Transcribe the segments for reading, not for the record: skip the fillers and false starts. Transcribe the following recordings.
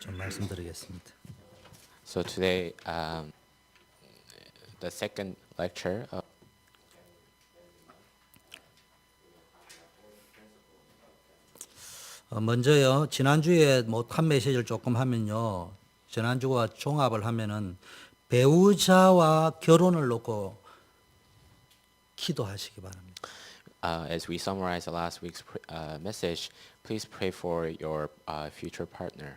좀 말씀드리겠습니다. So today, the second lecture. 먼저요, 지난주에 한 메시지를 조금 하면요, 지난주와 종합을 하면은 배우자와 결혼을 놓고 기도하시기 바랍니다. As we summarize last week's message, please pray for your future partner.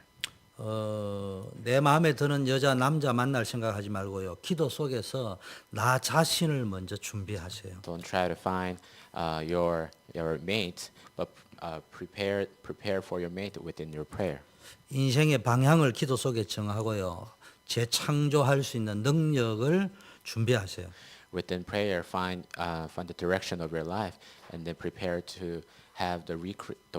내 마음에 드는 여자, 남자 만날 생각하지 말고요, 기도 속에서 나 자신을 먼저 준비하세요. Don't try to find your mate, but prepare for your mate within your prayer. 인생의 방향을 기도 속에 정하고요, 재창조할 수 있는 능력을 준비하세요. Within prayer, find the direction of your life, and then prepare to have the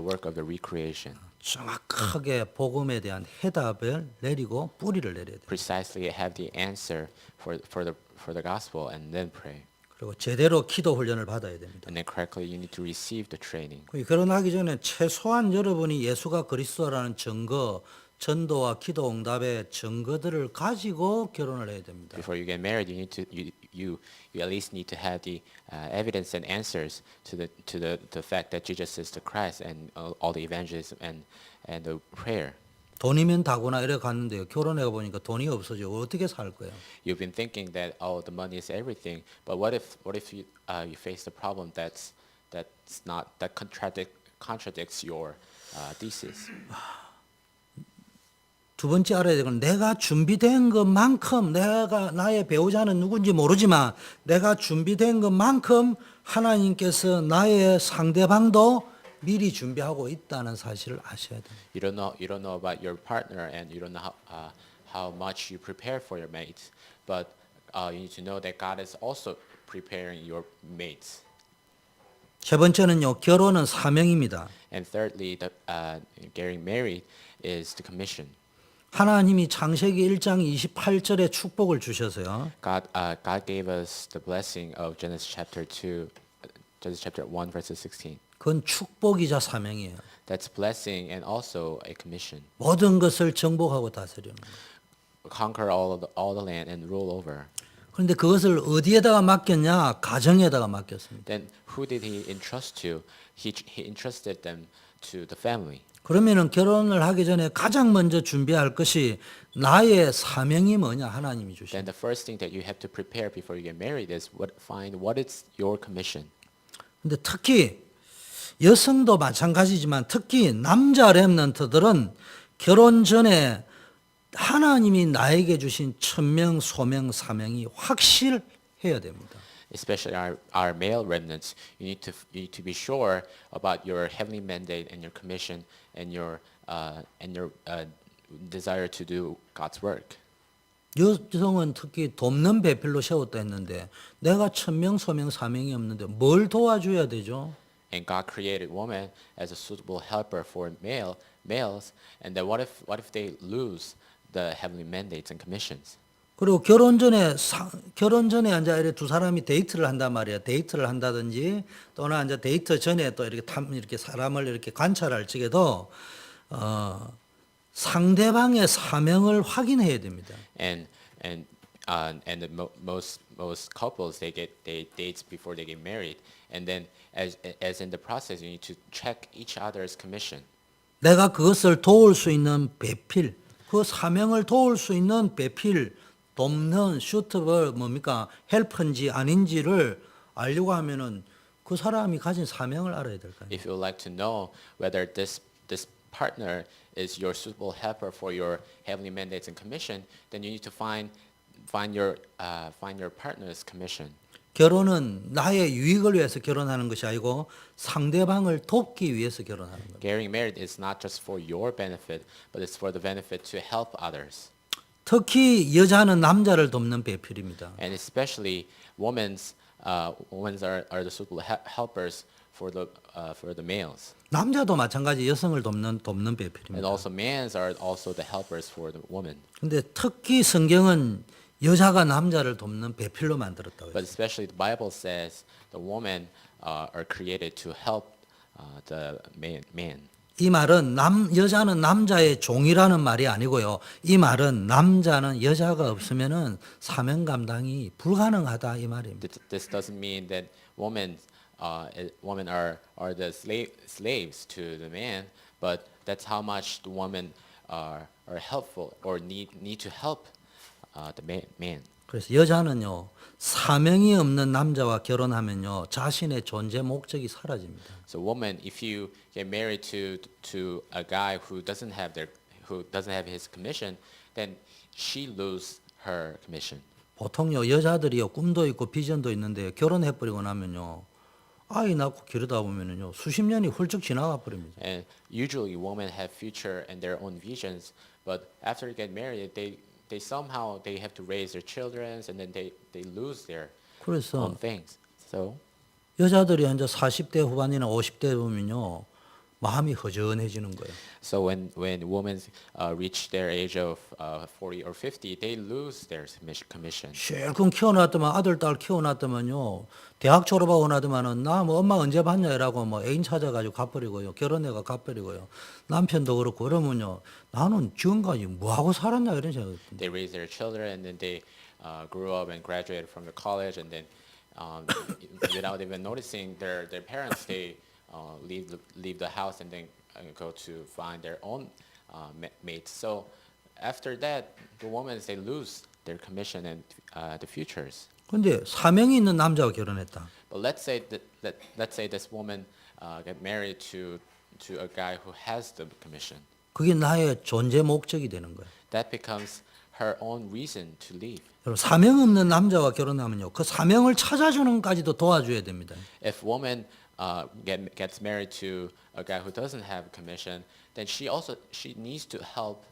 work of the recreation. 정확하게 복음에 대한 해답을 내리고 뿌리를 내려야 돼요. Precisely have the answer for the gospel, and then pray. 그리고 제대로 기도 훈련을 받아야 됩니다. And then correctly, you need to receive the training. 결혼하기 전에 최소한 여러분이 예수가 그리스도라는 증거, 전도와 기도 응답의 증거들을 가지고 결혼을 해야 됩니다. Before you get married, you at least need to have the evidence and answers to the fact that Jesus is the Christ, and all the evangelism and the prayer. 돈이면 다구나 이래 갔는데요, 결혼해 보니까 돈이 없어져. 어떻게 살 거예요? You've been thinking that the money is everything, but what if you face the problem that contradicts your thesis? 두 번째 알아야 될 건 내가 준비된 것만큼, 내가 나의 배우자는 누군지 모르지만 내가 준비된 것만큼 하나님께서 나의 상대방도 미리 준비하고 있다는 사실을 아셔야 돼요. You don't know about your partner, and you don't know how much you prepare for your mates, but you need to know that God is also preparing your mates. 세 번째는요, 결혼은 사명입니다. And thirdly, getting married is the commission. 하나님이 창세기 1장 28절에 축복을 주셔서요, God gave us the blessing of Genesis chapter 1 verses 16. 그건 축복이자 사명이에요. That's blessing and also a commission. 모든 것을 정복하고 다스리는 거예요. Conquer all the land and rule over. 그런데 그것을 어디에다가 맡겼냐? 가정에다가 맡겼습니다. Then who did he entrust to? He entrusted them to the family. 그러면은 결혼을 하기 전에 가장 먼저 준비할 것이 나의 사명이 뭐냐? 하나님이 주신. Then the first thing that you have to prepare before you get married is find what is your commission. 근데 특히 여성도 마찬가지지만 특히 남자 렘넌트들은 결혼 전에 하나님이 나에게 주신 천명, 소명, 사명이 확실해야 됩니다. Especially our male remnants, you need to be sure about your heavenly mandate and your commission and your desire to do God's work. 여성은 특히 돕는 배필로 세웠다 했는데 내가 천명, 소명, 사명이 없는데 뭘 도와줘야 되죠? And God created woman as a suitable helper for males, and then what if they lose the heavenly mandates and commissions? 그리고 결혼 전에 앉아 이렇게 두 사람이 데이트를 한단 말이야. 데이트를 한다든지 또는 앉아 데이트 전에 또 이렇게 사람을 이렇게 관찰할 적에도 상대방의 사명을 확인해야 됩니다. And most couples they dates before they get married, and then as in the process you need to check each other's commission. 내가 그것을 도울 수 있는 배필, 그 사명을 도울 수 있는 배필, 돕는 슈터블 뭡니까 헬프인지 아닌지를 알려고 하면은 그 사람이 가진 사명을 알아야 될 거예요. If you would like to know whether this partner is your suitable helper for your heavenly mandates and commission, then you need to find your partner's commission. 결혼은 나의 유익을 위해서 결혼하는 것이 아니고 상대방을 돕기 위해서 결혼하는 거예요. Getting married is not just for your benefit, but it's for the benefit to help others. 특히 여자는 남자를 돕는 배필입니다. And especially women are the suitable helpers for the males. 남자도 마찬가지 여성을 돕는 And 배필입니다. also men are also the helpers for the woman. 근데 특히 성경은 여자가 남자를 돕는 배필로 만들었다고 But 해요. especially the Bible says the women are created to help the man. 이 말은 여자는 남자의 종이라는 말이 아니고요. 이 말은 남자는 여자가 없으면은 사명 감당이 불가능하다 이 말입니다. This doesn't mean that women are the slaves to the man, but that's how much the women are helpful or need to help the man. 그래서 여자는요. 사명이 없는 남자와 결혼하면요. 자신의 존재 목적이 사라집니다. So woman, if you get married to a guy who doesn't have his commission, then she lose her commission. 보통요. 여자들이요. 꿈도 있고 비전도 있는데 결혼해 버리고 나면요. 아이 낳고 기르다 보면은요. 수십 년이 훌쩍 지나가 버립니다. And usually women have future and their own visions, but after they get married, they somehow they have to raise their children and then they lose their 그래서 own things. So 여자들이 이제 40대 후반이나 50대 보면요. 마음이 허전해지는 거예요. So when women reach their age of 40 or 50, they lose their commission. 실컷 키워놨더만 아들 딸 키워놨더만요. 대학 졸업하고 나더만은 나 뭐 엄마 언제 봤냐 이라고 뭐 애인 찾아가지고 가버리고요. 결혼해가 가버리고요. 남편도 그렇고 그러면요. 나는 지금까지 뭐 하고 살았냐 이런 생각이 듭니다. They raise their children and then they grew up and graduated from the college and then without even noticing their parents, they leave the house and then go to find their own mates. So after that, the women they lose their commission and the futures. 근데 사명이 있는 남자와 결혼했다. But let's say let's say this woman get married to a guy who has the commission. 그게 나의 존재 목적이 되는 거예요. That becomes her own reason to leave. 여러분 사명 없는 남자와 결혼하면요. 그 사명을 찾아주는까지도 도와줘야 됩니다. If woman gets married to a guy who doesn't have a commission, then she needs to help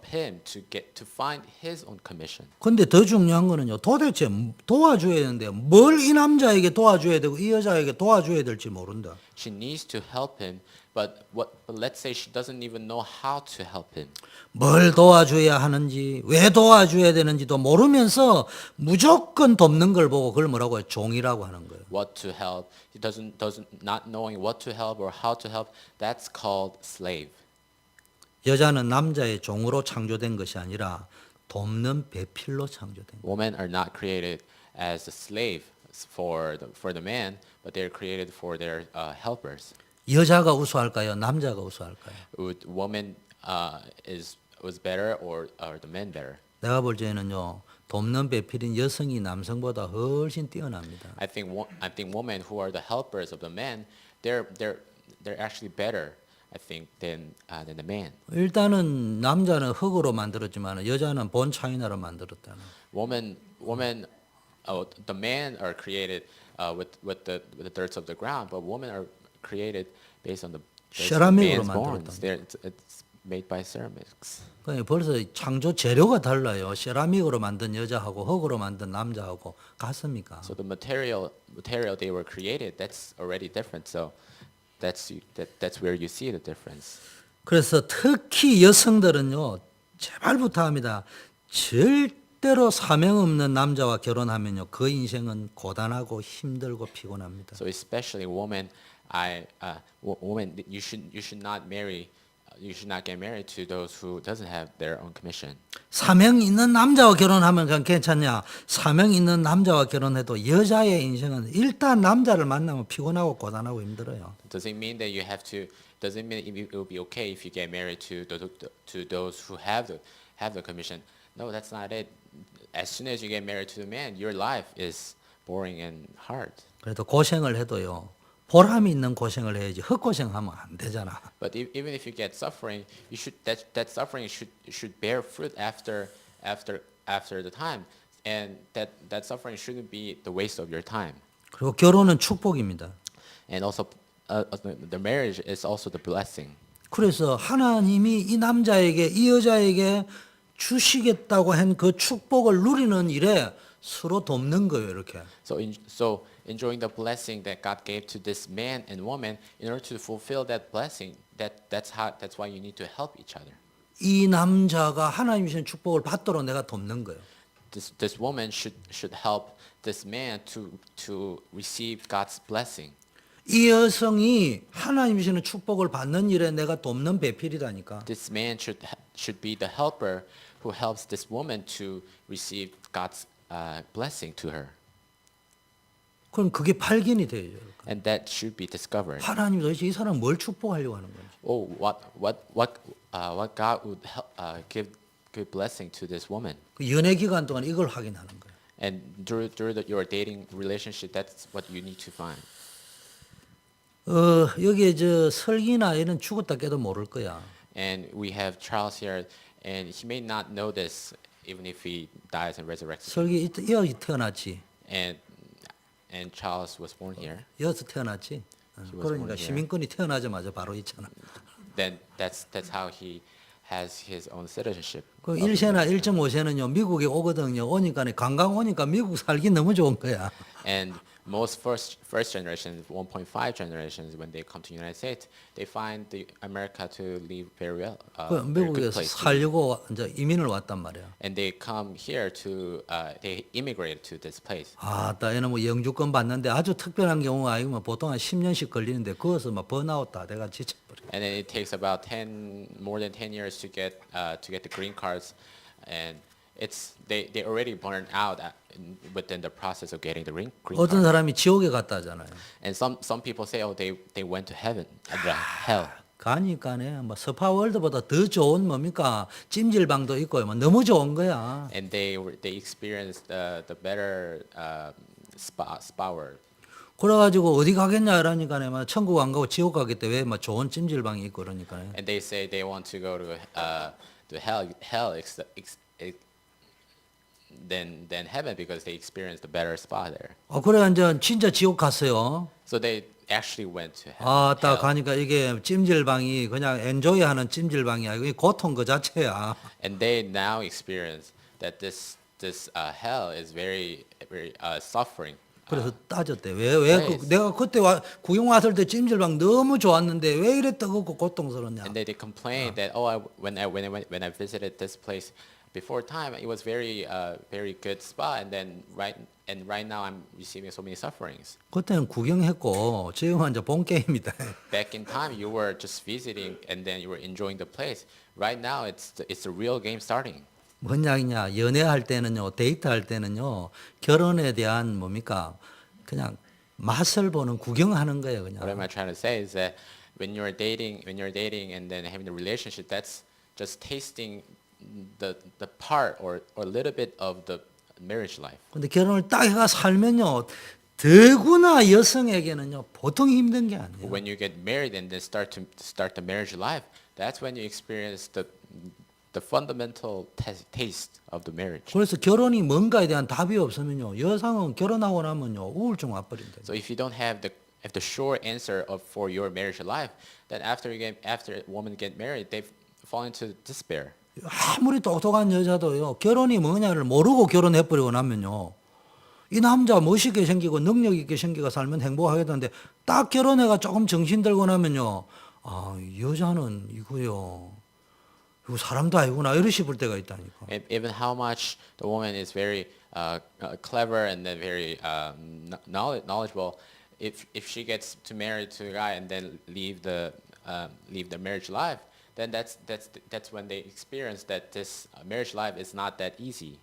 him to find his own commission. 근데 더 중요한 거는요. 도대체 도와줘야 되는데 뭘 이 남자에게 도와줘야 되고 이 여자에게 도와줘야 될지 모른다. She needs to help him, but let's say she doesn't even know how to help him. 뭘 도와줘야 하는지 왜 도와줘야 되는지도 모르면서 무조건 돕는 걸 보고 그걸 뭐라고 해요? 종이라고 하는 거예요. What to help. He doesn't not knowing what to help or how to help. That's called slave. 여자는 남자의 종으로 창조된 것이 아니라 돕는 배필로 창조된 거예요. Women are not created as a slave for the man, but they're created for their helpers. 여자가 우수할까요? 남자가 우수할까요? Would woman was better or the man better? 내가 볼 때는요. 돕는 배필인 여성이 남성보다 훨씬 뛰어납니다. I think women who are the helpers of the man, they're actually better, I think, than the man. 일단은 남자는 흙으로 만들었지만 여자는 본 차이나로 만들었다는. The men are created with the dirt of the ground, but women are created based on the 세라믹으로 man's bones. 만들었다. It's made by ceramics. 그러니까 벌써 창조 재료가 달라요. 세라믹으로 만든 여자하고 흙으로 만든 남자하고 같습니까? So the material they were created, that's already different. So that's where you see the difference. 그래서 특히 여성들은요. 제발 부탁합니다. 절대로 사명 없는 남자와 결혼하면요. 그 인생은 고단하고 힘들고 피곤합니다. So especially women, women, you should not marry. You should not get married to those who doesn't have their own commission. 사명 있는 남자와 결혼하면 그냥 괜찮냐? 사명 있는 남자와 결혼해도 여자의 인생은 일단 남자를 만나면 피곤하고 고단하고 힘들어요. Does it mean that you have to? Does it mean it will be okay if you get married to those who have the commission? No, that's not it. As soon as you get married to the man, your life is boring and hard. 그래도 고생을 해도요. 보람 있는 고생을 해야지 헛고생하면 안 되잖아. But even if you get suffering, that suffering should bear fruit after the time, and that suffering shouldn't be the waste of your time. 그리고 결혼은 축복입니다. And also, the marriage is also the blessing. 그래서 하나님이 이 남자에게 이 여자에게 주시겠다고 한 그 축복을 누리는 일에 서로 돕는 거예요, 이렇게. So enjoying the blessing that God gave to this man and woman, in order to fulfill that blessing, that's why you need to help each other. 이 남자가 하나님이 주신 축복을 받도록 내가 돕는 거예요. This woman should help this man to receive God's blessing. 이 여성이 하나님 주시는 축복을 받는 일에 내가 돕는 배필이라니까. This man should be the helper who helps this woman to receive God's blessing to her, 그럼 그게 발견이 돼요. and that should be discovered. 하나님 도대체 이 사람 뭘 축복하려고 하는 건지. Oh, what God would give good blessing to this woman, 그 연애 기간 동안 이걸 확인하는 거예요. and through your dating relationship, that's what you need to find. 여기에 저 설기나 이런 죽었다 깨도 모를 거야. And we have Charles here, and he may not know this even if he dies and resurrects. 설기 여기 태어났지. And Charles was born here. 여기서 태어났지. was 그러니까 born here. 시민권이 태어나자마자 바로 있잖아. Then that's how he has his own citizenship. 그 1세나 1.5세는요 미국에 오거든요. 오니까 관광 오니까 미국 살기 너무 좋은 거야. And most first generation, 1.5 generations, when they come to the United States, they find the America to live very well, 그 very good 미국에서 place. 살려고 이제 이민을 왔단 말이야. And they come here to, they immigrated to this place. 나 얘는 뭐 영주권 받는데 아주 특별한 경우가 아니면 보통 한 10년씩 걸리는데 거기서 막 번아웃 다 내가 지쳐버려. And then it takes about more than 10 years to get the green cards, and they already burned out within the process of getting the green 어떤 card. 사람이 지옥에 갔다 하잖아요. And some people say, oh, they went to heaven, hell. 가니까네 뭐 스파월드보다 더 좋은 뭡니까 찜질방도 있고 뭐 너무 좋은 거야. And they experienced the better spa world. 그래가지고 어디 가겠냐 이러니까네 막 천국 안 가고 지옥 가겠대 왜막 좋은 찜질방이 있고 그러니까. And they say they want to go to hell than heaven because they experienced the better spa there. 그래 이제 진짜 지옥 갔어요. So they actually went to 딱 hell. 가니까 이게 찜질방이 그냥 엔조이하는 찜질방이 아니고 이 고통 그 자체야. And they now experience that this hell is very suffering. 그래서 따졌대. 왜 Yes. 내가 그때 구경 왔을 때 찜질방 너무 좋았는데 왜 이래 뜨겁고 고통스럽냐. And they complained that when I visited this place before time, it was very good spa, and then right now I'm receiving so many sufferings. 그때는 구경했고 지금은 이제 본 게임이다. Back in time, you were just visiting and then you were enjoying the place. Right now, it's the real game starting. 뭔 이야기냐. 연애할 때는요, 데이트할 때는요, 결혼에 대한 뭡니까? 그냥 맛을 보는 구경하는 거예요, What am 그냥. I trying to say is that when you're dating and then having a relationship, that's just tasting the part or a little bit of the marriage life. 근데 결혼을 딱 해가 살면요, 더구나 여성에게는요, 보통 힘든 게 아니에요. But when you get married and then start the marriage life, that's when you experience the fundamental taste of the marriage. 그래서 결혼이 뭔가에 대한 답이 없으면요, 여성은 결혼하고 나면요, 우울증 와버린다. So if you don't have the sure answer for your marriage life, then after women get married, they fall into despair. 아무리 똑똑한 여자도요, 결혼이 뭐냐를 모르고 결혼해버리고 나면요, 이 남자 멋있게 생기고 능력 있게 생기고 살면 행복하게 되는데 딱 결혼해가 조금 정신 들고 나면요, 이 여자는 이거 사람도 아니구나 이러 싶을 때가 있다니까. And even how much the woman is very clever and then very knowledgeable, if she gets to marry to a guy and then leave the marriage life, then that's when they experience that this marriage life is not that easy.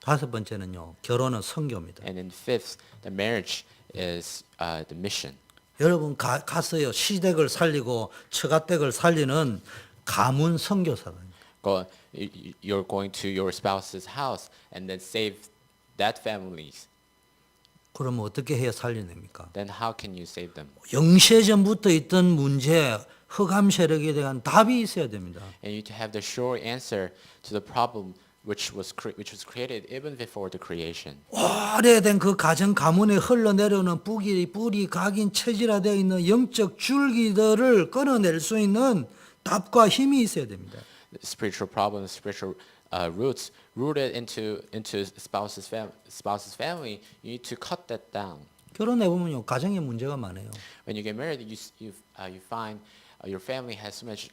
다섯 번째는요, 결혼은 선교입니다. And in fifth, the marriage is the mission. 여러분 갔어요. 시댁을 살리고 처가댁을 살리는 가문 선교사가. You're going to your spouse's house and then save that family. 그러면 어떻게 해야 살려냅니까? Then how can you save them? 영세전부터 있던 문제, 흑암 세력에 대한 답이 있어야 됩니다. And you to have the sure answer to the problem which was created even before the creation. 오래된 그 가정 가문에 흘러내려오는 뿌리 각인 체질화되어 있는 영적 줄기들을 끊어낼 수 있는 답과 힘이 있어야 됩니다. The spiritual problems, spiritual roots rooted into spouse's family. You need to cut that down. 결혼해 보면요, 가정에 문제가 많아요. When you get married, you find your family has so much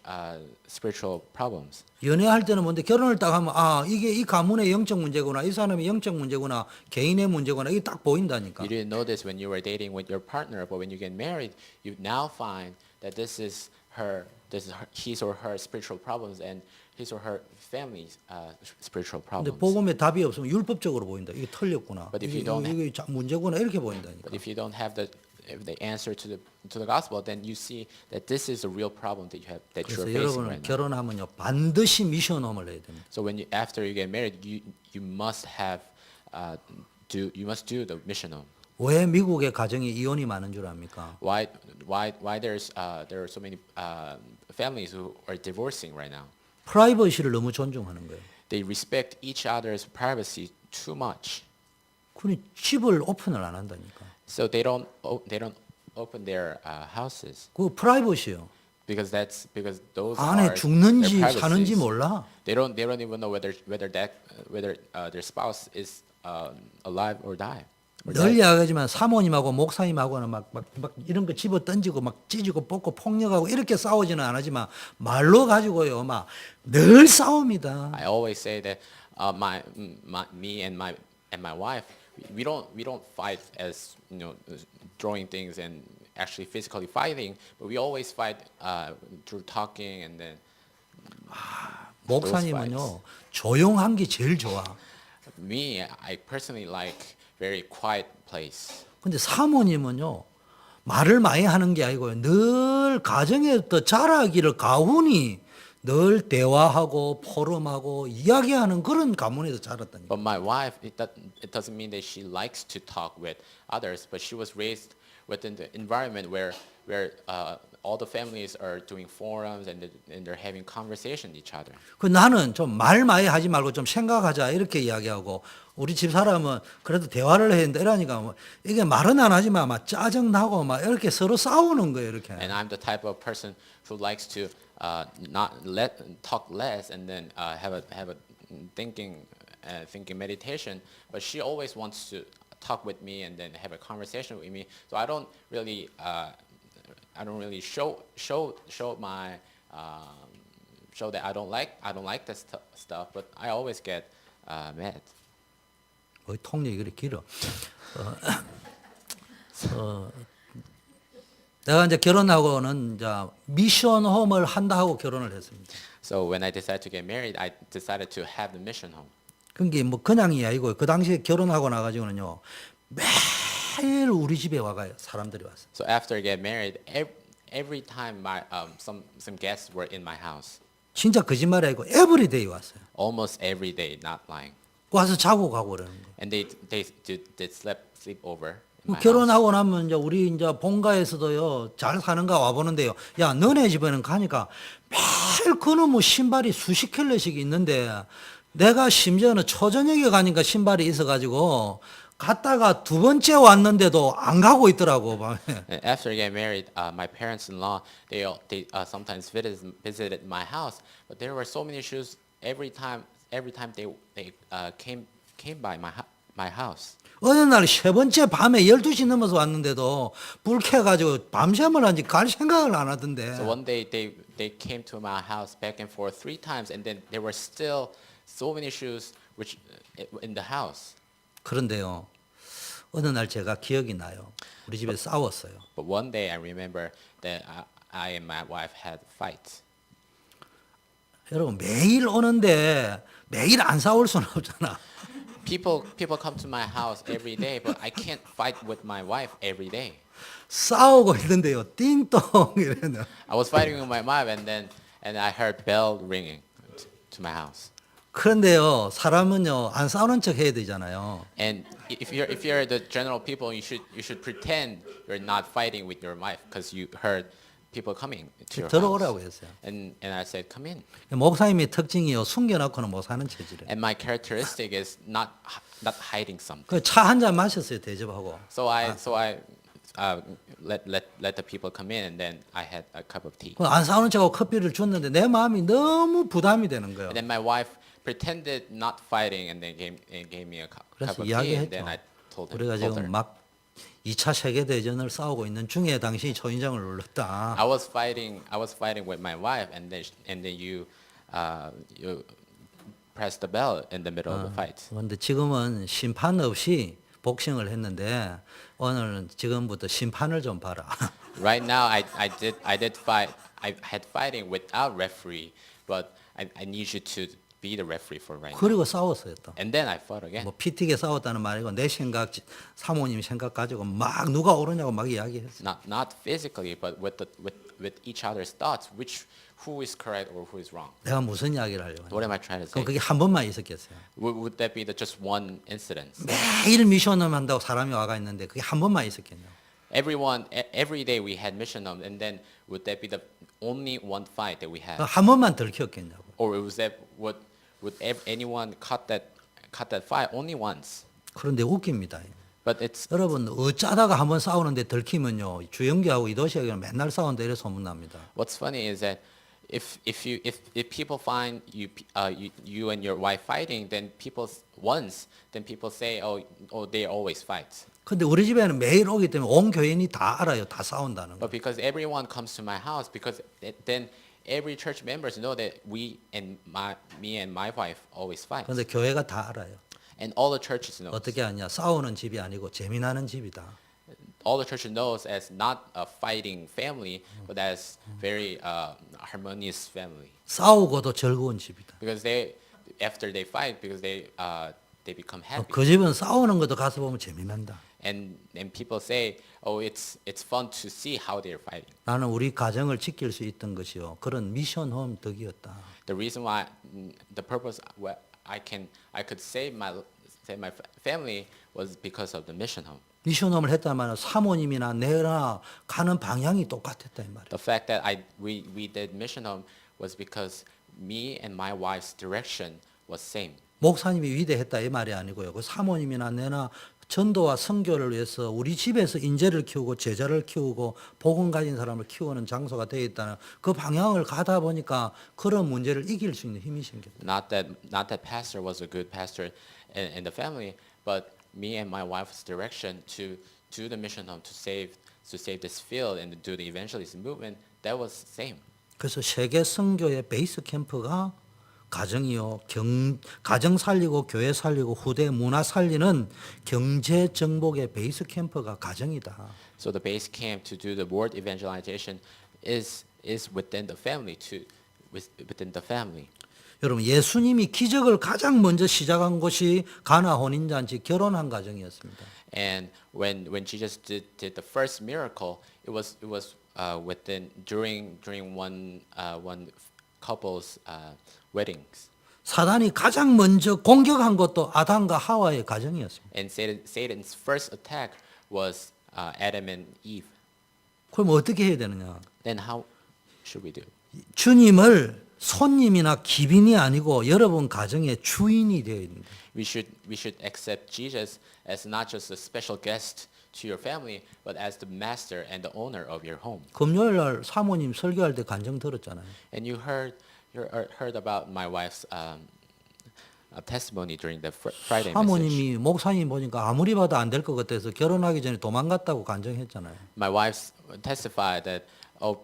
spiritual problems. 연애할 때는 뭔데 결혼을 딱 하면 아 이게 이 가문의 영적 문제구나 이 사람의 영적 문제구나 개인의 문제구나 이게 딱 보인다니까. You didn't know this when you were dating with your partner, but when you get married, you now find that this is his or her spiritual problems and his or her family's spiritual 근데 problems. 복음에 답이 없으면 율법적으로 보인다. 이게 틀렸구나. But if 이게, you don't 이게 문제구나 이렇게 보인다니까. But if you don't have the answer to the gospel, then you see that this is a real problem that 그래서 you're facing 여러분은 right now. 결혼하면요 반드시 미션홈을 해야 됩니다. So after you get married, you must do the mission home. 왜 미국의 가정이 이혼이 많은 줄 압니까? Why there are so many families who are divorcing right now? 프라이버시를 너무 존중하는 거예요. They respect each other's privacy too much. 그니 집을 오픈을 안 한다니까. So they don't open their houses 그 프라이버시요. because those 안에 are 죽는지 their 사는지 privacies. 몰라. They don't even know whether their spouse is alive or die. or 늘 dead. 이야기하지만 사모님하고 목사님하고는 막 이런 거 집어 던지고 막 찢고 뽑고 폭력하고 이렇게 싸우지는 않지만 말로 가지고요 막 늘 싸웁니다. I always say that me and my wife, we don't fight as throwing things and actually physically fighting, but we always fight through talking and then. 목사님은요 조용한 게 제일 좋아. Me, I personally like very quiet place. 근데 사모님은요 말을 많이 하는 게 아니고요 늘 가정에 또 자라기를 가훈이 늘 대화하고 포럼하고 이야기하는 그런 가문에서 자랐다니까. But my wife, it doesn't mean that she likes to talk with others, but she was raised within the environment where all the families are doing forums and they're having conversation with each other. 그 나는 좀 말 많이 하지 말고 좀 생각하자 이렇게 이야기하고 우리 집 사람은 그래도 대화를 해야 된다 이러니까 뭐 이게 말은 안 하지만 막 짜증 나고 막 이렇게 서로 싸우는 거예요 이렇게. And I'm the type of person who likes to talk less and then have a thinking meditation. But she always wants to talk with me and then have a conversation with me. So I don't really show that I don't like this stuff. But I always get mad. 통역이 그렇게 길어. 내가 이제 결혼하고는 이제 미션 홈을 한다 하고 결혼을 했습니다. So when I decided to get married, I decided to have the mission home. 그게 뭐 그냥이 아니고 그 당시에 결혼하고 나가지고는요 매일 우리 집에 와가요 사람들이 왔어. So after I get married, every time some guests were in my house. 진짜 거짓말이 아니고 에브리데이 왔어요. Almost every day, not lying. 와서 자고 가고 그러는 거예요. And they sleep over in my house. 결혼하고 나면 이제 우리 이제 본가에서도요 잘 사는가 와 보는데요. 야 너네 집에는 가니까 매일 그놈의 신발이 수십 켤레씩 있는데 내가 심지어는 초저녁에 가니까 신발이 있어가지고 갔다가 두 번째 왔는데도 안 가고 있더라고. And after I get married, my parents-in-law they sometimes visited my house, but there were so many issues every time they came by my house. 어느 날 세 번째 밤에 12시 넘어서 왔는데도 불 켜가지고 밤샘을 한지 갈 생각을 안 하던데. So one day they came to my house back and forth 3 times, and then there were still so many issues in the house. 그런데요, 어느 날 제가 기억이 나요. 우리 집에 싸웠어요. But one day I remember that I and my wife had a fight. 여러분 매일 오는데 매일 안 싸울 수는 없잖아. People come to my house every day, but I can't fight with my wife every day. 싸우고 있는데요, 띵동 이러는. I was fighting with my wife, and I heard bell ringing to my house. 그런데요, 사람은요 안 싸우는 척 해야 되잖아요. And if you're the general people, you should pretend you're not fighting with your wife because you heard people coming to your 들어오라고 house. 했어요. And I said, come in. 목사님의 특징이요, 숨겨놓고는 못 사는 체질이에요. And my characteristic is not hiding something. 그 차 한 잔 마셨어요, 대접하고. So I let the people come in, and then I had a cup of tea. 안 싸우는 척하고 커피를 줬는데 내 마음이 너무 부담이 되는 거예요. And then my wife pretended not fighting, and then gave me a cup 그래서 of tea, and 이야기했죠. then I told 우리가 her. 지금 막 2차 세계 대전을 싸우고 있는 중에 당신이 초인장을 눌렀다. I was fighting with my wife, and then you pressed the bell in the middle of the fight. 그런데 지금은 심판 없이 복싱을 했는데 오늘은 지금부터 심판을 좀 봐라. Right now, I did fight. I had fighting without referee, but I need you to be the referee for right now. 그리고 싸웠어요 또. And then I fought again. 뭐 피튀게 싸웠다는 말이고 내 생각, 사모님 생각 가지고 막 누가 옳으냐고 막 이야기했어. Not physically, but with each other's thoughts, who is correct or who is wrong. 내가 무슨 이야기를 하려고 What 하냐. am I trying to 그럼 say? 그게 한 번만 있었겠어요. Would that be just one incident? 매일 미션을 한다고 사람이 와가 있는데 그게 한 번만 있었겠냐. Every day we had mission and then would that be the only one fight that we had? 한 번만 들켰겠냐고. Or would anyone cut that fight only once? 그런데 웃깁니다. But it's 여러분 어쩌다가 한 번 싸우는데 들키면요 주영기하고 이도시하고는 맨날 싸운다 이래 소문납니다. what's funny is that if people find you and your wife fighting, then people say they always fight. 근데 우리 집에는 매일 오기 때문에 온 교인이 다 알아요. 다 싸운다는 거. But because everyone comes to my house, because then every church members know that me and my wife always fight. 그런데 교회가 다 알아요. And all the churches know. 어떻게 하냐? 싸우는 집이 아니고 재미나는 집이다. All the church knows as not a fighting family, but as very harmonious family. 싸우고도 즐거운 집이다. Because after they fight, because they become happy. 그 집은 싸우는 것도 가서 보면 재미난다. And people say, oh, it's fun to see how they're fighting. 나는 우리 가정을 지킬 수 있던 것이요. 그런 미션홈 덕이었다. The reason why, the purpose why I could save my family was because of the mission home. 미션홈을 했다면 사모님이나 내나 가는 방향이 똑같았다 이 말이야. The fact that we did mission home was because me and my wife's direction was same. 목사님이 위대했다 이 말이 아니고요. 그 사모님이나 내나 전도와 선교를 위해서 우리 집에서 인재를 키우고 제자를 키우고 복음 가진 사람을 키우는 장소가 되어 있다는 그 방향을 가다 보니까 그런 문제를 이길 수 있는 힘이 생겼다. Not that pastor was a good pastor in the family, but me and my wife's direction to do the mission home to save this field and to do the evangelism movement, that was same. 그래서 세계 선교의 베이스 캠프가 가정이요. 가정 살리고 교회 살리고 후대 문화 살리는 경제 정복의 베이스 캠프가 가정이다. So the base camp to do the world evangelization is within the family within the family. 여러분 예수님이 기적을 가장 먼저 시작한 곳이 가나 혼인잔치 결혼한 가정이었습니다. And when Jesus did the first miracle, it was within during one couple's weddings. 사단이 가장 먼저 공격한 것도 아담과 하와의 가정이었습니다. And Satan's first attack was Adam and Eve. 그럼 어떻게 해야 되느냐? Then how should we do? 주님을 손님이나 기빈이 아니고 여러분 가정의 주인이 되어야 됩니다. We should accept Jesus as not just a special guest to your family, but as the master and the owner of your home. 금요일 날 사모님 설교할 때 간증 들었잖아요. And you heard about my wife's testimony during the Friday message. 사모님이 목사님 보니까 아무리 봐도 안 될 것 같아서 결혼하기 전에 도망갔다고 간증했잖아요. My wife testified that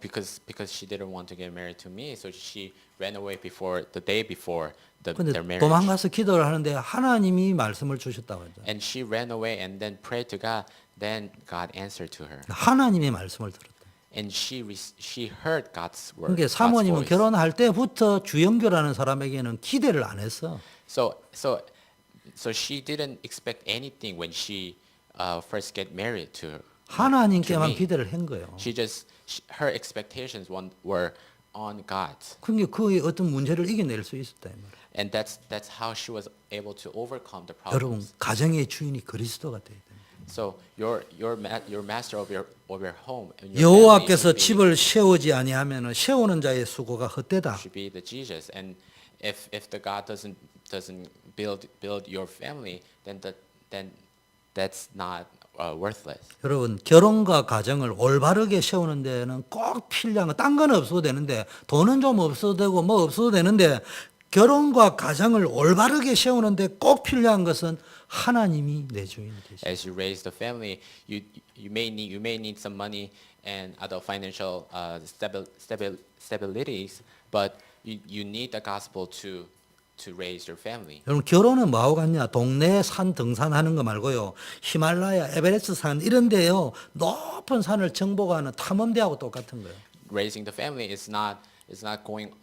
because she didn't want to get married to me, so she ran away before the day before 근데 their marriage. 도망가서 기도를 하는데 하나님이 말씀을 주셨다고 하죠. And she ran away and then prayed to God. Then God answered to her. 하나님의 말씀을 들었다. And she heard God's word. 그러니까 God's 사모님은 voice. 결혼할 때부터 주영교라는 사람에게는 기대를 안 했어. So she didn't expect anything when she first get married to 하나님께만 me. 기대를 한 거예요. Her expectations were on God. 그게 그의 어떤 문제를 이겨낼 수 있었다 이 말이에요. And that's how she was able to overcome the 여러분 problems. 가정의 주인이 그리스도가 돼야 돼요. So your master of your home and your family 여호와께서 집을 세우지 아니하면 세우는 자의 수고가 헛되다. should be the Jesus. And if the God doesn't build your family, then that's not worthless. 여러분 결혼과 가정을 올바르게 세우는 데는 꼭 필요한 거 딴 건 없어도 되는데 돈은 좀 없어도 되고 뭐 없어도 되는데 결혼과 가정을 올바르게 세우는데 꼭 필요한 것은 하나님이 내 주인이 되시죠. As you raise the family, you may need some money and other financial stabilities, but you need the gospel to raise your family. 여러분 결혼은 뭐하고 같냐? 동네 산 등산하는 거 말고요. 히말라야, 에베레스트 산 이런 데요. 높은 산을 정복하는 탐험대하고 똑같은 거예요. Raising the family is not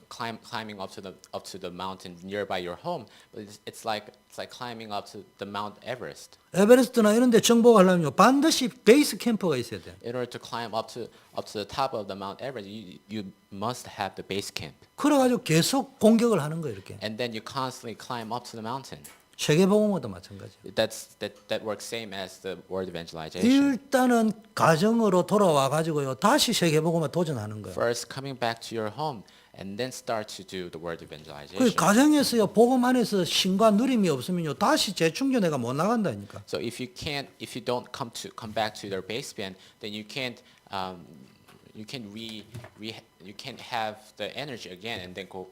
climbing up to the mountain nearby your home, but it's like climbing up to the Mount Everest. 에베레스트나 이런 데 정복하려면 반드시 베이스 캠프가 있어야 돼요. In order to climb up to the top of the Mount Everest, you must have the base camp, 그래 가지고 계속 공격을 하는 거예요, 이렇게. and then you constantly climb up to the mountain. 세계복음화도 마찬가지예요. That works same as the word evangelization. 일단은 가정으로 돌아와 가지고요. 다시 세계복음화 도전하는 거예요. First, coming back to your home, and then start to do the word 그 evangelization. 가정에서요. 복음 안에서 신과 누림이 없으면요. 다시 재충전해가 못 나간다니까. So if you don't come back to their base camp, then you can't have the energy again, and then go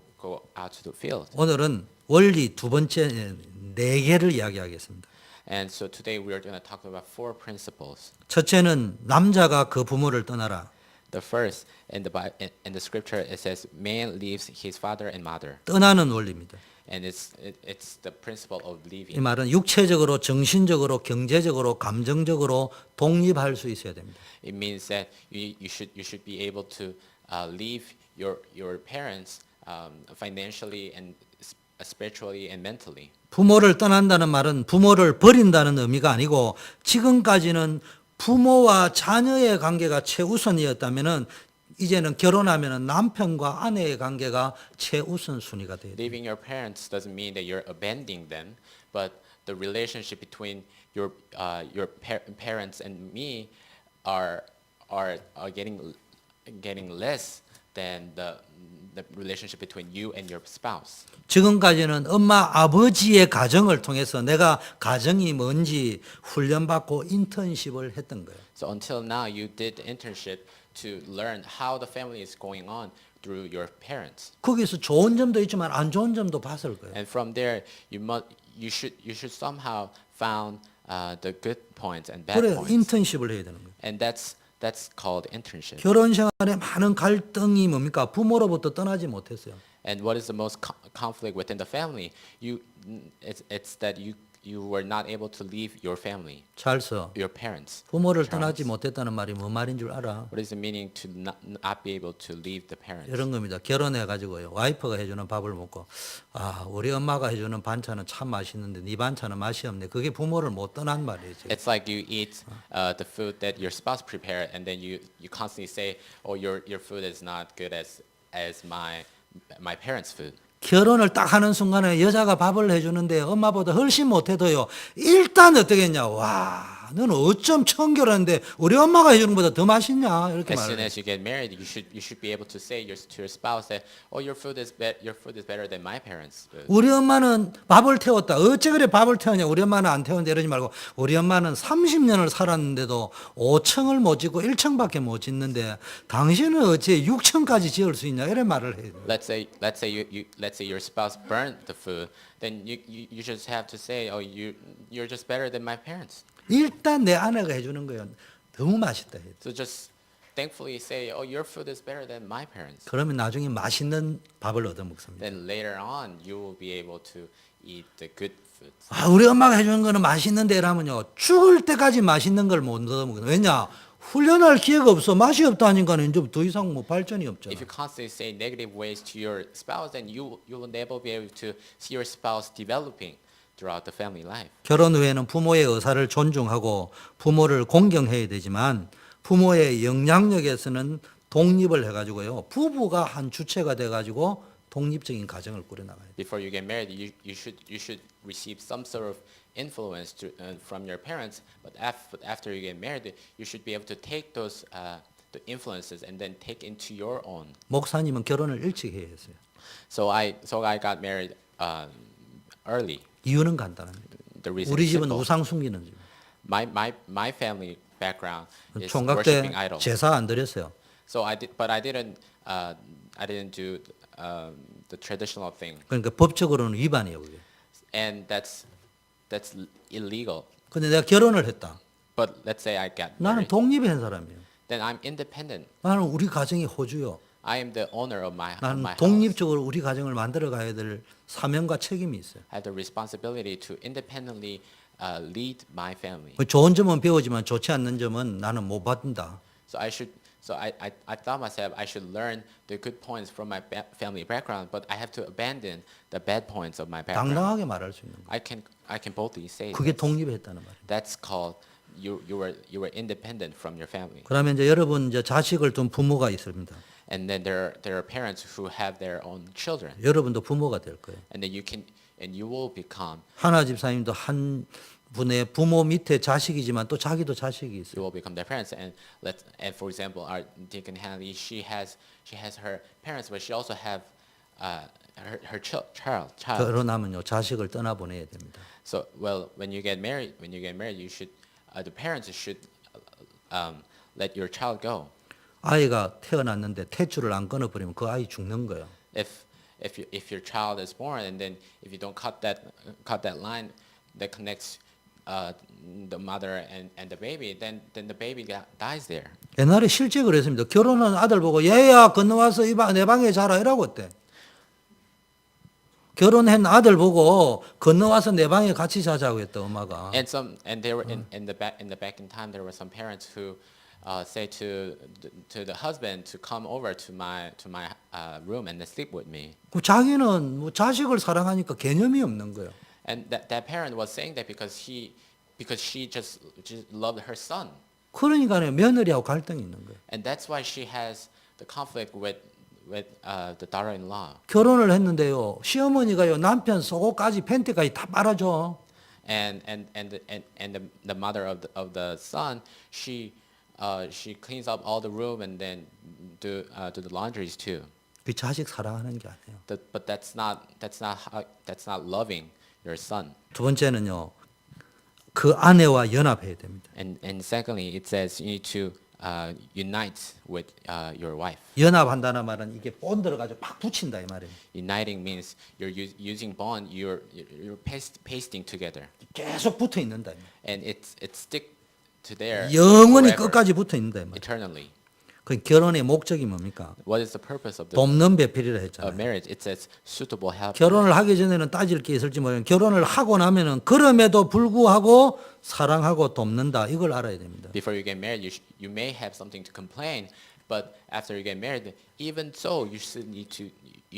out to the field. 오늘은 원리 두 번째 네 개를 이야기하겠습니다. And so today we are going to talk about 4 principles. 첫째는 남자가 그 부모를 떠나라. The first, in the scripture, it says, man leaves his father and mother, 떠나는 원리입니다. and it's the principle of 이 leaving. 말은 육체적으로, 정신적으로, 경제적으로, 감정적으로 독립할 수 있어야 됩니다. It means that you should be able to leave your parents financially and spiritually and mentally. 부모를 떠난다는 말은 부모를 버린다는 의미가 아니고 지금까지는 부모와 자녀의 관계가 최우선이었다면은 이제는 결혼하면은 남편과 아내의 관계가 최우선 순위가 돼야 돼요. Leaving your parents doesn't mean that you're abandoning them, but the relationship between your parents and me are getting less than the relationship between you and your spouse. 지금까지는 엄마 아버지의 가정을 통해서 내가 가정이 뭔지 훈련받고 인턴십을 했던 거예요. So until now, you did the internship to learn how the family is going on through your parents, 거기서 좋은 점도 있지만 안 좋은 점도 봤을 거예요. and from there, you should somehow found the good points and bad 그래 points, 인턴십을 해야 되는 거예요. and that's called internship. 결혼 생활에 많은 갈등이 뭡니까? 부모로부터 떠나지 못했어요. And what is the most conflict within the family? It's that you were not able to leave your family, 잘 써. your parents. 부모를 Charles. 떠나지 못했다는 말이 뭔 말인 줄 알아? What is the meaning to not be able to leave the parents? 이런 겁니다. 결혼해 가지고요. 와이프가 해주는 밥을 먹고 아 우리 엄마가 해주는 반찬은 참 맛있는데 네 반찬은 맛이 없네. 그게 부모를 못 떠난 말이죠. It's like you eat the food that your spouse prepared, and then you constantly say, "Oh, your food is not good as my parents' food." 결혼을 딱 하는 순간에 여자가 밥을 해주는데 엄마보다 훨씬 못해도요. 일단 어떻게 했냐. 와 너는 어쩜 처음 결혼했는데 우리 엄마가 해주는 것보다 더 맛있냐. 이렇게 As soon 말해요. as you get married, you should be able to say to your spouse that, "Oh, your food is better than my parents' food." 우리 엄마는 밥을 태웠다. 어째 그래 밥을 태우냐. 우리 엄마는 안 태우는데 이러지 말고 우리 엄마는 30년을 살았는데도 5층을 못 짓고 1층밖에 못 짓는데 당신은 어째 6층까지 지을 수 있냐. 이런 말을 해요. Let's say your spouse burned the food, then you just have to say, "Oh, you're just better than my parents." 일단 내 아내가 해주는 거예요. 너무 맛있다. 해요. So just thankfully say, "Oh, your food is better than my parents." 그러면 나중에 맛있는 밥을 얻어 먹습니다. Then later on, you will be able to eat the good foods. 아, 우리 엄마가 해주는 거는 맛있는데 이러면요. 죽을 때까지 맛있는 걸 못 얻어 먹거든요. 왜냐? 훈련할 기회가 없어. 맛이 없다니까 이제 더 이상 뭐 발전이 없잖아. If you constantly say negative ways to your spouse, then you will never be able to see your spouse developing throughout the family life. 결혼 후에는 부모의 의사를 존중하고 부모를 공경해야 되지만 부모의 영향력에서는 독립을 해가지고요. 부부가 한 주체가 돼가지고 독립적인 가정을 꾸려나가야 돼요. Before you get married, you should receive some sort of influence from your parents. But after you get married, you should be able to take those the influences and then take into your own. 목사님은 결혼을 일찍 해야 했어요. So I got married early. 이유는 간단합니다. The reason 우리 is 집은 simple. 우상 숨기는 집. My family background is 총각 때 worshiping idols. 제사 안 드렸어요. So I didn't do the traditional thing, 그러니까 법적으로는 위반이에요, 그게. and that's illegal. 근데 내가 결혼을 했다. But let's say I got 나는 married, 독립한 사람이에요. then I'm independent. 나는 우리 가정의 호주요. I am the owner of my 나는 house. 독립적으로 우리 가정을 만들어 가야 될 사명과 책임이 있어요. I have the responsibility to independently lead my family. 그 좋은 점은 배우지만 좋지 않는 점은 나는 못 받는다. So I thought myself I should learn the good points from my family background, but I have to abandon the bad points of my background. 당당하게 말할 수 있는 거. I can boldly say 그게 that. 독립했다는 말이에요. That's called you were independent from your family. 그러면 이제 여러분 이제 자식을 둔 부모가 있습니다. And then there are parents who have their own children, 여러분도 부모가 될 거예요. and then you will become 하나 집사님도 한 분의 부모 밑에 자식이지만 또 자기도 자식이 있어요. you will become their parents. And for example, our Deacon Hanley, she has her parents, but she also have her child. 결혼하면요 자식을 떠나보내야 됩니다. So when you get married, you should the parents should let your child go. 아이가 태어났는데 탯줄을 안 끊어버리면 그 아이 죽는 거예요. If your child is born and then if you don't cut that line that connects the mother and the baby, then the baby dies there. 옛날에 실제 그랬습니다. 결혼한 아들 보고 얘야 건너와서 내 방에 자라 이라고 했대. 결혼한 아들 보고 건너와서 내 방에 같이 자자고 했다 엄마가. And they were in the back in time there were some parents who say to the husband to come over to my room and sleep with me. 그 자기는 뭐 자식을 사랑하니까 개념이 없는 거예요. And that parent was saying that because she just loved her son. 그러니까 며느리하고 갈등이 있는 거예요. And that's why she has the conflict with the daughter-in-law. 결혼을 했는데요. 시어머니가요 남편 속옷까지 팬티까지 다 빨아줘. And the mother of the son, she cleans up all the room and then do the laundries too. 그 자식 사랑하는 게 아니에요. But that's not loving your son. 두 번째는요. 그 아내와 연합해야 됩니다. And secondly, it says you need to unite with your wife. 연합한다는 말은 이게 본드를 가지고 팍 붙인다 이 말이에요. Uniting means you're using bond. You're pasting together, 계속 붙어 있는다. and it stick to there 영원히 forever, 끝까지 붙어 있는다 이 말이에요. eternally. 그 결혼의 목적이 뭡니까? What is the purpose of 돕는 배필이라 of 했잖아요. marriage? It says suitable help. 결혼을 하기 전에는 따질 게 있을지 모르겠는데 결혼을 하고 나면은 그럼에도 불구하고 사랑하고 돕는다 이걸 알아야 됩니다. Before you get married, you may have something to complain, but after you get married, even so, you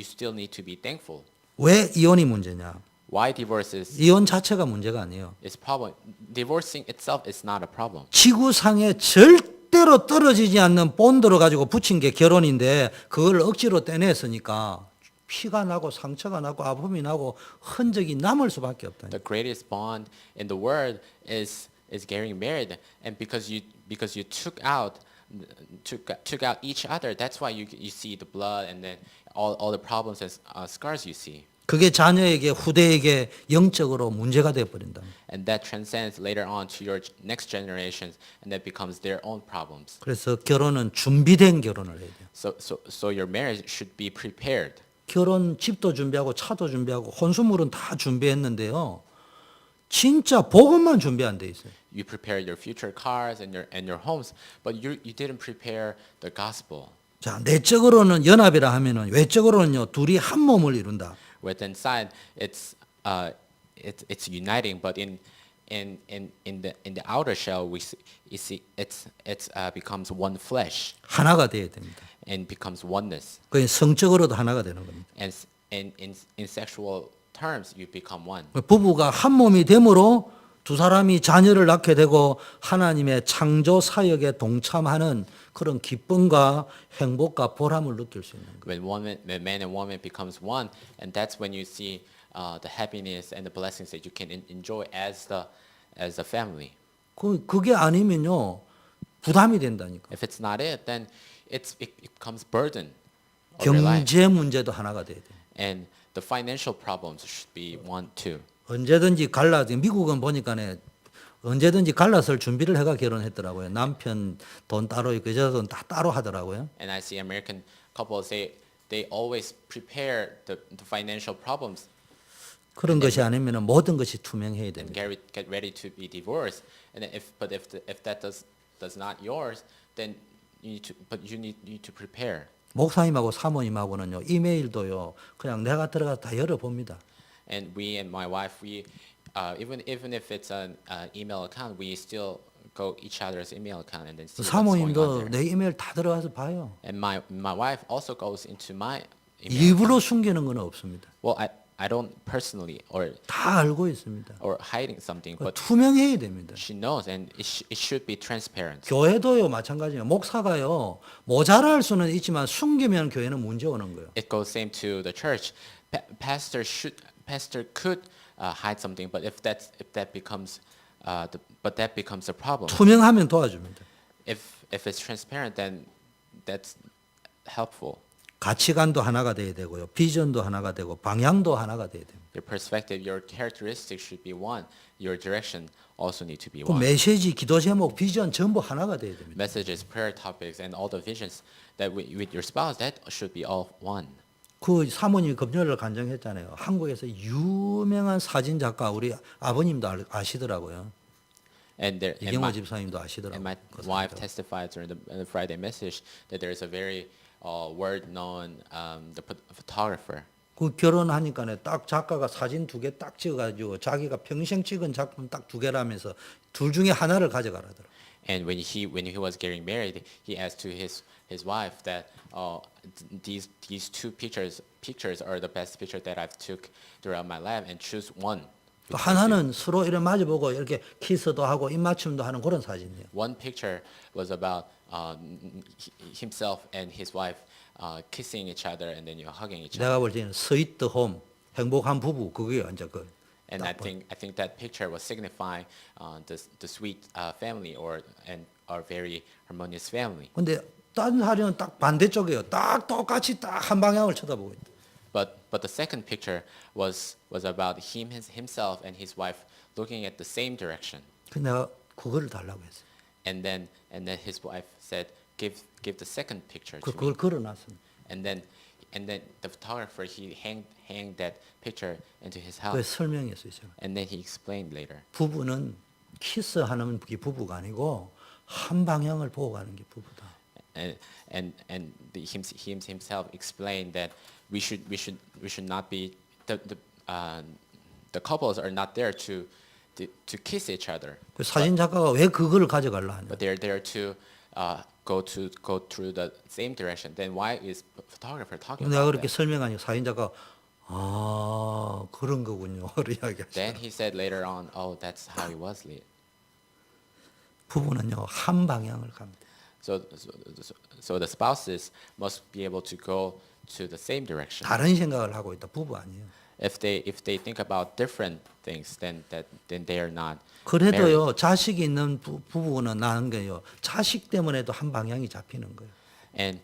still need to be thankful. 왜 이혼이 문제냐? Why divorce 이혼 자체가 문제가 아니에요. is problem? Divorcing itself is not a problem. 지구상에 절대로 떨어지지 않는 본드를 가지고 붙인 게 결혼인데 그걸 억지로 떼냈으니까 피가 나고 상처가 나고 아픔이 나고 흔적이 남을 수밖에 없다. The greatest bond in the world is getting married, and because you took out each other, that's why you see the blood and then all the problems and scars you see. 그게 자녀에게 후대에게 영적으로 문제가 되어 버린다. And that transcends later on to your next generations, and that becomes their own problems. 그래서 결혼은 준비된 결혼을 해야 돼요. So your marriage should be prepared. 결혼 집도 준비하고 차도 준비하고 혼수물은 다 준비했는데요. 진짜 복음만 준비 안 돼 있어요. You prepared your future cars and your homes, but you didn't prepare the gospel. 자, 내적으로는 연합이라 하면은 외적으로는요 둘이 한 몸을 이룬다. With inside, it's uniting, but in the outer shell, you see it's becomes one flesh 하나가 돼야 됩니다. and becomes oneness. 그 성적으로도 하나가 되는 겁니다. And in sexual terms, you become one. 부부가 한 몸이 됨으로 두 사람이 자녀를 낳게 되고 하나님의 창조 사역에 동참하는 그런 기쁨과 행복과 보람을 느낄 수 있는 거예요. When man and woman becomes one, and that's when you see the happiness and the blessings that you can enjoy as a family. 그게 아니면요 부담이 된다니까. If it's not it, then it becomes burden of your life. 경제 문제도 하나가 돼야 돼요. And the financial problems should be one too. 언제든지 미국은 보니까네 언제든지 갈라설 준비를 해가 결혼했더라고요. 남편 돈 따로 있고 여자 돈 다 따로 하더라고요. And I see American couples they always prepare the financial problems 그런 것이 아니면 모든 것이 투명해야 and 됩니다. get ready to be divorced. And then if that does not yours, then you need to prepare. 목사님하고 사모님하고는요 이메일도요 그냥 내가 들어가서 다 열어봅니다. And we and my wife, we even if it's an email account, we still go each other's email account and then see what's going on 사모님도 there. 내 이메일 다 들어가서 봐요. And my wife also goes into my email. 일부러 숨기는 건 없습니다. Well, I don't personally 다 알고 있습니다. or hiding something, but 투명해야 됩니다. she knows, and it should be transparent. 교회도요 마찬가지예요. 목사가요 모자랄 수는 있지만 숨기면 교회는 문제 오는 거예요. It goes same to the church. Pastor could hide something, but if that becomes a problem. 투명하면 도와줍니다. If it's transparent, then that's helpful. 가치관도 하나가 돼야 되고요. 비전도 하나가 되고 방향도 하나가 돼야 됩니다. Your perspective, your characteristics should be one. Your direction also need to be 그 one. 메시지, 기도 제목, 비전 전부 하나가 돼야 됩니다. Messages, prayer topics, and all the visions that with your spouse, that should be all one. 그 사모님이 금요일을 간증했잖아요. 한국에서 유명한 사진 작가 우리 아버님도 아시더라고요. And 이경호 my 집사님도 아시더라고요. and my 그 wife 사진을. testified during the Friday message that there is a very word-known photographer. 그 결혼하니까 딱 작가가 사진 2개 딱 찍어가지고 자기가 평생 찍은 작품 딱 2개라면서 둘 중에 하나를 가져가라더라. And when he was getting married, he asked to his wife that these two pictures are the best picture that I've took throughout my life, and choose one. 또 하나는 서로 이렇게 마주보고 이렇게 키스도 하고 입맞춤도 하는 그런 사진이에요. One picture was about himself and his wife kissing each other and then hugging each other. 내가 볼 때는 스위트 홈, 행복한 부부 그게 완전 그. And I think that picture was signifying the sweet family or very harmonious family. 근데 다른 사진은 딱 반대쪽이에요. 딱 똑같이 딱 한 방향을 쳐다보고 있다. But the second picture was about himself and his wife looking at the same direction. 그 내가 그거를 달라고 했어요. And then his wife said, give the second picture to 그걸 me. 걸어놨습니다. And then the photographer, he hanged that picture into his 그 house. 설명했어요. 제가. And then he explained later. 부부는 키스하는 게 부부가 아니고 한 방향을 보고 가는 게 부부다. He himself explained that we should not be the couples are not there to kiss each other, 그 사진 작가가 왜 그걸 가져갈라 하냐? but they're there to go through the same direction. Then why is photographer talking 내가 about 그렇게 that? 설명하니까 사진 작가 아 그런 거군요. 이야기하시죠. Then he said later on, oh, that's how it was. 부부는요 한 방향을 갑니다. So the spouses must be able to go to the same direction. 다른 생각을 하고 있다. 부부 아니에요. If they think about different things, then they are not married. 그래도요 자식이 있는 부부는 나는 게요 자식 때문에도 한 방향이 잡히는 거예요. And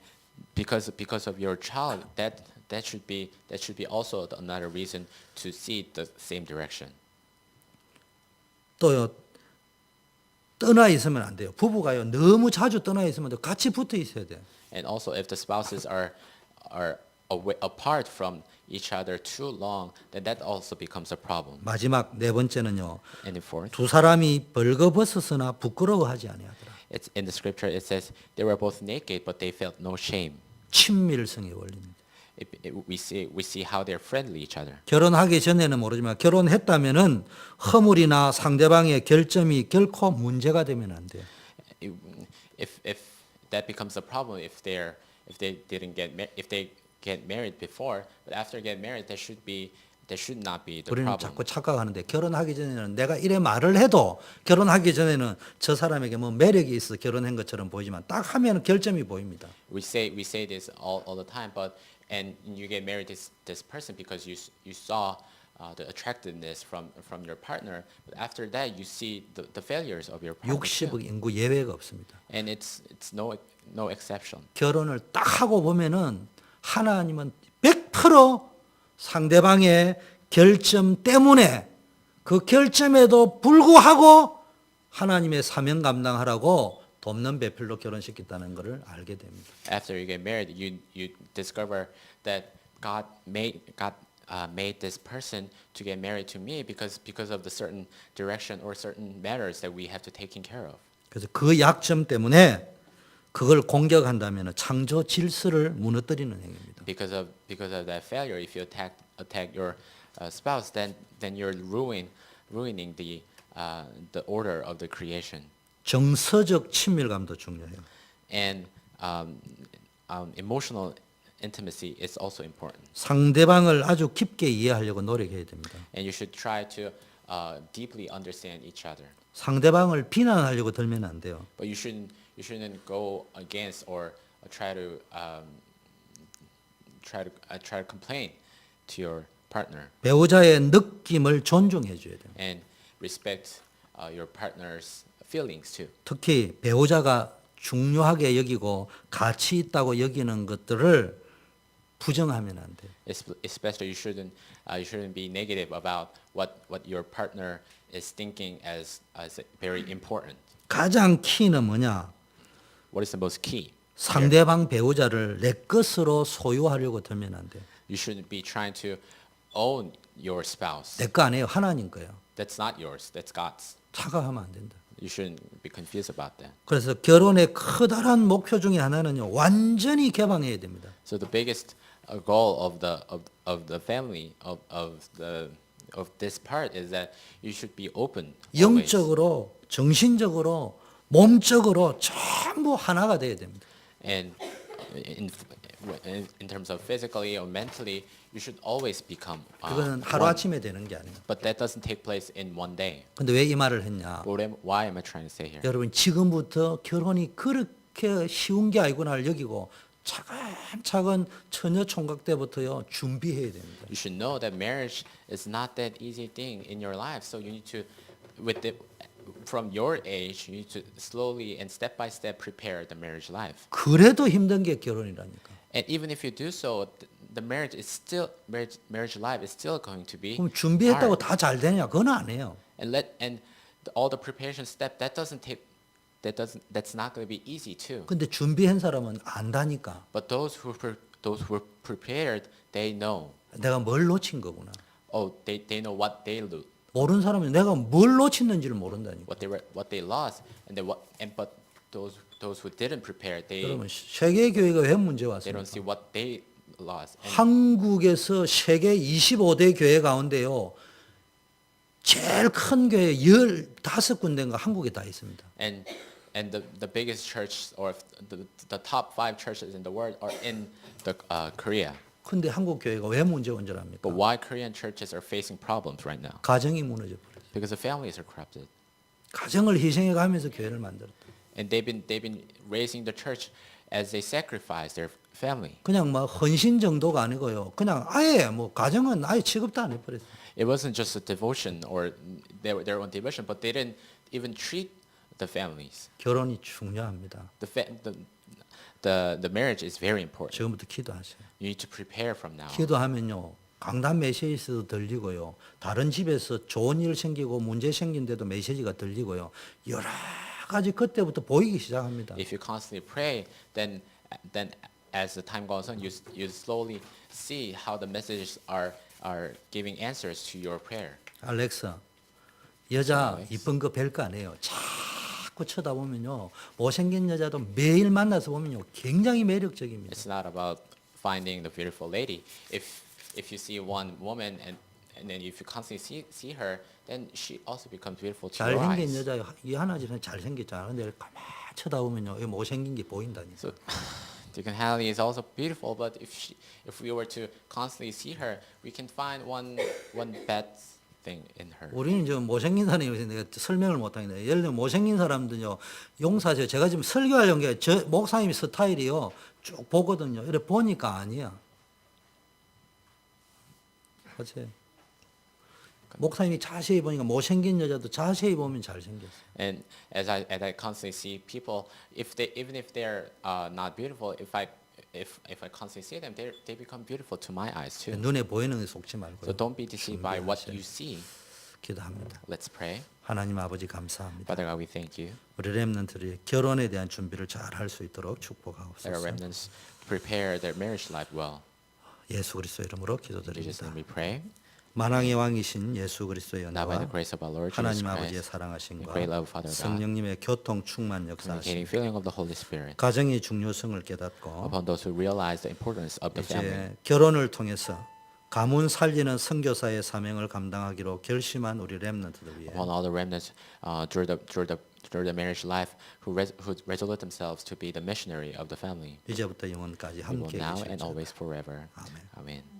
because of your child, that should be also another reason to see the same direction. 또요 떠나 있으면 안 돼요. 부부가요 너무 자주 떠나 있으면 같이 붙어 있어야 돼요. And also, if the spouses are apart from each other too long, then that also becomes a problem. 마지막 네 번째는요 And the fourth, 두 사람이 벌거벗었으나 부끄러워하지 아니하더라. it's in the scripture. It says they were both naked, but they felt no shame. 친밀성의 원리입니다. We see how they're friendly each other. 결혼하기 전에는 모르지만 결혼했다면은 허물이나 상대방의 결점이 결코 문제가 되면 안 돼요. If that becomes a problem, if they get married before, but after get married, that should not be the 우리는 problem. 자꾸 착각하는데 결혼하기 전에는 내가 이래 말을 해도 결혼하기 전에는 저 사람에게 뭐 매력이 있어 결혼한 것처럼 보이지만 딱 하면 결점이 보입니다. We say this all the time, and you get married this person because you saw the attractiveness from your partner, but after that you see the failures of your partner. 60억 too. 인구 예외가 없습니다. And it's no exception. 결혼을 딱 하고 보면은 하나님은 100% 상대방의 결점 때문에 그 결점에도 불구하고 하나님의 사명 감당하라고 돕는 배필로 결혼시켰다는 것을 알게 됩니다. After you get married, you discover that God made this person to get married to me because of the certain direction or certain matters that we have to take care of. 그래서 그 약점 때문에 그걸 공격한다면 창조 질서를 무너뜨리는 행위입니다. Because of that failure, if you attack your spouse, then you're ruining the order of the creation. 정서적 친밀감도 중요해요. And emotional intimacy is also important. 상대방을 아주 깊게 이해하려고 노력해야 됩니다. And you should try to deeply understand each other. 상대방을 비난하려고 들면 안 돼요. But you shouldn't go against or try to complain to your partner 배우자의 느낌을 존중해 줘야 돼요. and respect your partner's feelings too. 특히 배우자가 중요하게 여기고 가치 있다고 여기는 것들을 부정하면 안 돼요. Especially you shouldn't be negative about what your partner is thinking as very important. 가장 키는 뭐냐? What is the most key? 상대방 배우자를 내 것으로 소유하려고 들면 안 돼요. You shouldn't be trying to own your spouse. 내 거 아니에요. 하나님 거예요. That's not yours. That's God's. 착각하면 안 된다. You shouldn't be confused about that. 그래서 결혼의 커다란 목표 중에 하나는요. 완전히 개방해야 됩니다. So the biggest goal of the family of this part is that you should be open. Always. 영적으로, 정신적으로, 몸적으로 전부 하나가 돼야 됩니다. And in terms of physically or mentally, you should always become 그거는 one. 하루아침에 되는 게 아니에요. But that doesn't take place in one day. 근데 왜 이 말을 했냐? Why am I trying to say here? 여러분 지금부터 결혼이 그렇게 쉬운 게 아니구나를 여기고 차근차근 처녀 총각 때부터요 준비해야 됩니다. You should know that marriage is not that easy thing in your life. So you need to, from your age, you need to slowly and step by step prepare the marriage life. 그래도 힘든 게 결혼이라니까. And even if you do so, the marriage marriage life is still going to be 그럼 준비했다고 hard. 다 잘 되냐? 그건 아니에요. All the preparation step that's not going to be easy too. 근데 준비한 사람은 안다니까. But those who were prepared, they know. 내가 뭘 놓친 거구나. Oh, they know what they lose. 모르는 사람은 내가 뭘 놓쳤는지를 모른다니까. What they lost, but those who didn't prepare, 여러분 세계 교회가 왜 문제 they 왔습니까? don't see what they lost. 한국에서 세계 25대 교회 가운데요. 제일 큰 교회 15군데인가 한국에 다 있습니다. And the biggest church or the top 5 churches in the world are in Korea. 근데 한국 교회가 왜 문제 온 줄 압니까? But why Korean churches are facing problems right now? 가정이 무너져 버렸어요. Because the families are corrupted. 가정을 희생해 가면서 교회를 만들었다. And they've been raising the church as they sacrifice their family. 그냥 막 헌신 정도가 아니고요. 그냥 아예 뭐 가정은 아예 취급도 안 해버렸어요. It wasn't just a devotion or their own devotion, but they didn't even treat the families. 결혼이 중요합니다. The marriage is very important. 지금부터 기도하세요. You need to prepare from now. 기도하면요. 강단 메시지도 들리고요. 다른 집에서 좋은 일 생기고 문제 생긴데도 메시지가 들리고요. 여러 가지 그때부터 보이기 시작합니다. If you constantly pray, then as the time goes on, you slowly see how the messages are giving answers to your prayer. 알렉사, 여자 알렉스. 이쁜 거 별거 아니에요. 자꾸 쳐다보면요. 못생긴 여자도 매일 만나서 보면요. 굉장히 매력적입니다. It's not about finding the beautiful lady. If you see one woman and then if you constantly see her, then she also becomes beautiful to your 잘생긴 eyes. 여자 이 하나 집에 잘생겼잖아. 근데 가만 쳐다보면요. 이 못생긴 게 보인다니까. So Deacon Hallie is also beautiful, but if we were to constantly see her, we can find one bad thing in her. 우리는 좀 못생긴 사람이 내가 설명을 못 하겠네. 예를 들면 못생긴 사람들요. 용서하세요. 제가 지금 설교하려는 게 저 목사님 스타일이요. 쭉 보거든요. 이래 보니까 아니야. 그렇지? 목사님이 자세히 보니까 못생긴 여자도 자세히 보면 잘생겼어. And as I constantly see people, even if they're not beautiful, if I constantly see them, they become beautiful to my eyes too. 눈에 보이는 게 속지 말고. So don't be deceived by what you see. 기도합니다. Let's pray. 하나님 아버지 감사합니다. Father God, we thank you 우리 렘넌트들이 결혼에 대한 준비를 잘 할 수 있도록 that our 축복하옵소서. remnants prepare their marriage life well. 예수 그리스도 이름으로 In Jesus' 기도드립니다. name we pray. 만왕의 왕이신 예수 그리스도의 Now by the 연애와 grace of our Lord Jesus 하나님 아버지의 Christ, 사랑하심과 the great love of Father God, 성령님의 교통 충만 communicating 역사하심, feeling of the Holy Spirit 가정의 중요성을 깨닫고 upon those who realize the importance of the family. 이제 결혼을 통해서 가문 살리는 선교사의 사명을 감당하기로 결심한 우리 렘넌트들 위해 Upon all the remnants through the marriage life who resolute themselves to be the missionary of the family. 이제부터 영원까지 We will 함께 now and 계시옵소서. always forever. 아멘. Amen.